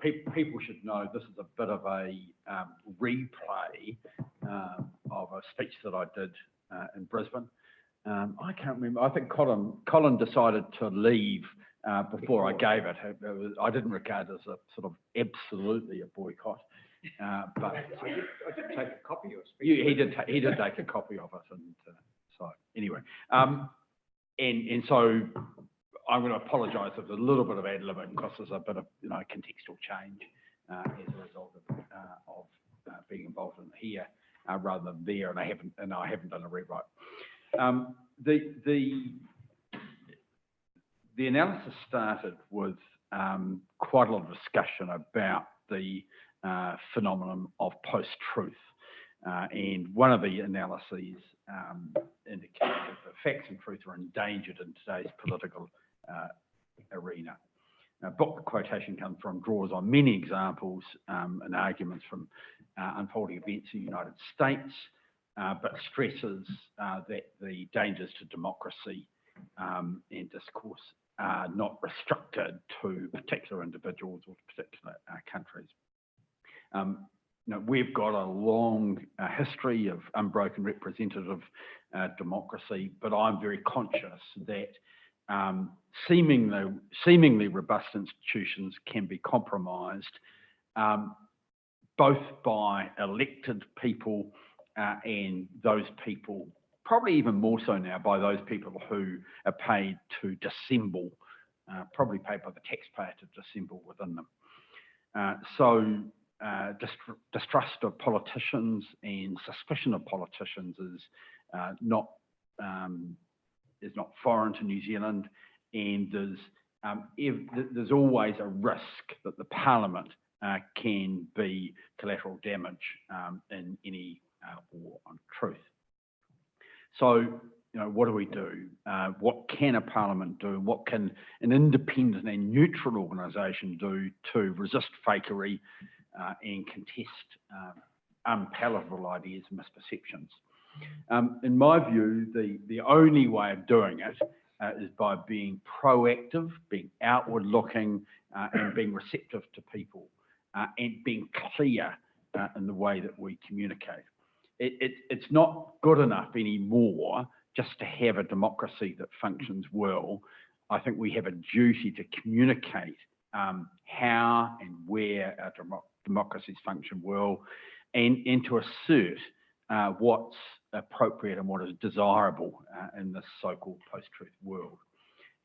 people should know this is a bit of a replay of a speech that I did in Brisbane. I can't remember. I think Colin decided to leave before I gave it. I didn't regard it as a sort of absolutely a boycott. But I did take a copy of it. he did take a copy of it, and so anyway, and so I'm going to apologise if there's a little bit of ad libbing because there's a bit of contextual change as a result of being involved in here rather than there, and I haven't done a rewrite. The analysis started with quite a lot of discussion about the phenomenon of post-truth, and one of the analyses indicated that facts and truth are endangered in today's political arena. A book the quotation comes from draws on many examples and arguments from unfolding events in the United States, but stresses that the dangers to democracy and discourse are not restricted to particular individuals or particular countries. We've got a long history of unbroken representative democracy, but I'm very conscious that seemingly robust institutions can be compromised both by elected people and those people, probably even more so now by those people who are paid to dissemble, probably paid by the taxpayer to dissemble within them. So distrust of politicians and suspicion of politicians is not foreign to New Zealand, and there's always a risk that the Parliament can be collateral damage in any war on truth. So, what do we do? What can a Parliament do? What can an independent and neutral organisation do to resist fakery and contest unpalatable ideas and misperceptions? In my view, the only way of doing it is by being proactive, being outward-looking, and being receptive to people, and being clear in the way that we communicate. It's not good enough anymore just to have a democracy that functions well. I think we have a duty to communicate how and where our democracies function well, and to assert what's appropriate and what is desirable in this so-called post-truth world.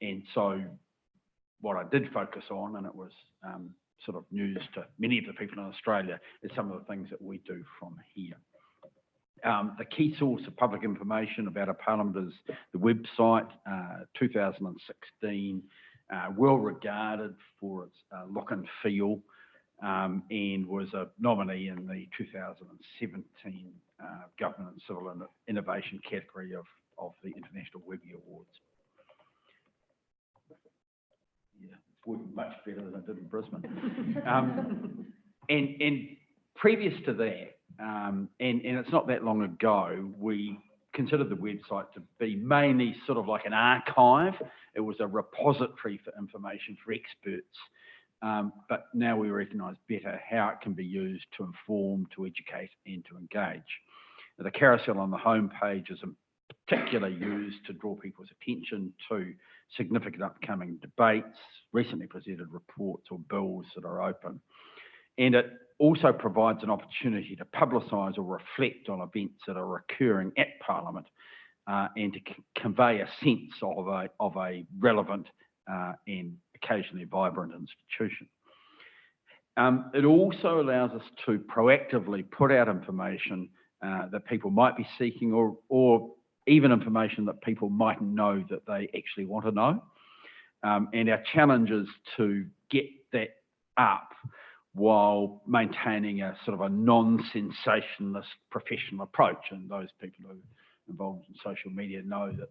And so what I did focus on, and it was sort of news to many of the people in Australia, is some of the things that we do from here. The key source of public information about a parliament is the website, 2016, well regarded for its look and feel, and was a nominee in the 2017 Government and Civil Innovation category of the International Webby Awards. Yeah, it's working much better than I did in Brisbane. And previous to that, and it's not that long ago, we considered the website to be mainly sort of like an archive. It was a repository for information for experts. But now we recognise better how it can be used to inform, to educate, and to engage. Now, the carousel on the homepage is in particular used to draw people's attention to significant upcoming debates, recently presented reports or bills that are open. And it also provides an opportunity to publicise or reflect on events that are occurring at Parliament and to convey a sense of a relevant and occasionally vibrant institution. It also allows us to proactively put out information that people might be seeking, or even information that people mightn't know that they actually want to know. And our challenge is to get that up while maintaining a sort of a non-sensationalist professional approach. And those people who are involved in social media know that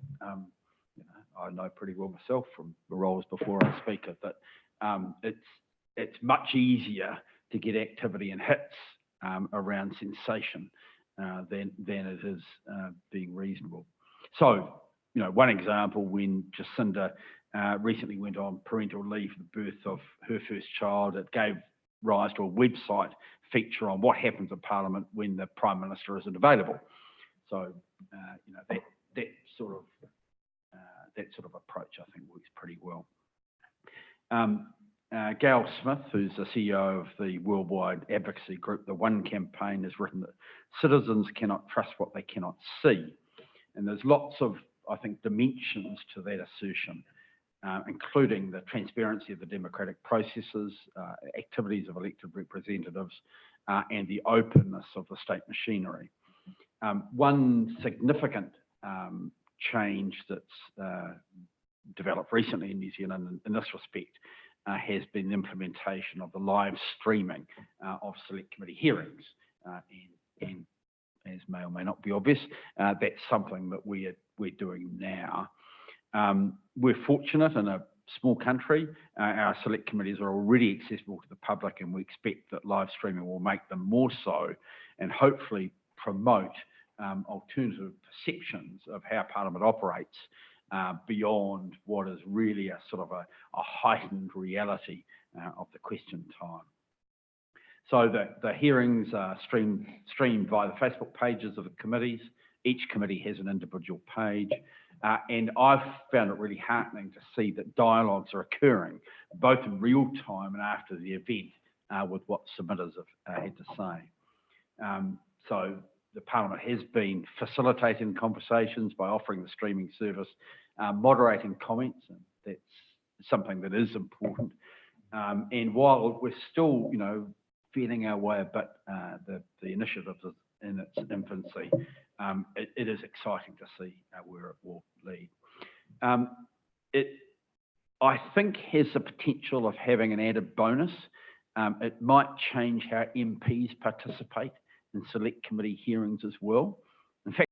I know pretty well myself from the roles before I speak it, that it's much easier to get activity and hits around sensation than it is being reasonable. So, one example, when Jacinda recently went on parental leave for the birth of her first child, it gave rise to a website feature on what happens in Parliament when the Prime Minister isn't available. So, you know, that sort of approach, I think, works pretty well. Gail Smith, who's the CEO of the worldwide advocacy group, the One Campaign, has written that citizens cannot trust what they cannot see. And there's lots of, I think, dimensions to that assertion, including the transparency of the democratic processes, activities of elected representatives, and the openness of the state machinery. One significant change that's developed recently in New Zealand in this respect has been the implementation of the live streaming of select committee hearings. And as may or may not be obvious, that's something that we're doing now. We're fortunate in a small country. Our select committees are already accessible to the public, and we expect that live streaming will make them more so and hopefully promote alternative perceptions of how Parliament operates beyond what is really a sort of a heightened reality of the question time. So the hearings are streamed via the Facebook pages of the committees. Each committee has an individual page. And I've found it really heartening to see that dialogues are occurring, both in real time and after the event, with what submitters have had to say. So the Parliament has been facilitating conversations by offering the streaming service, moderating comments, and that's something that is important. And while we're still, you know, feeling our way a bit, the initiative is in its infancy, it is exciting to see where it will lead. It, I think, has the potential of having an added bonus. It might change how MPs participate in select committee hearings as well. In fact,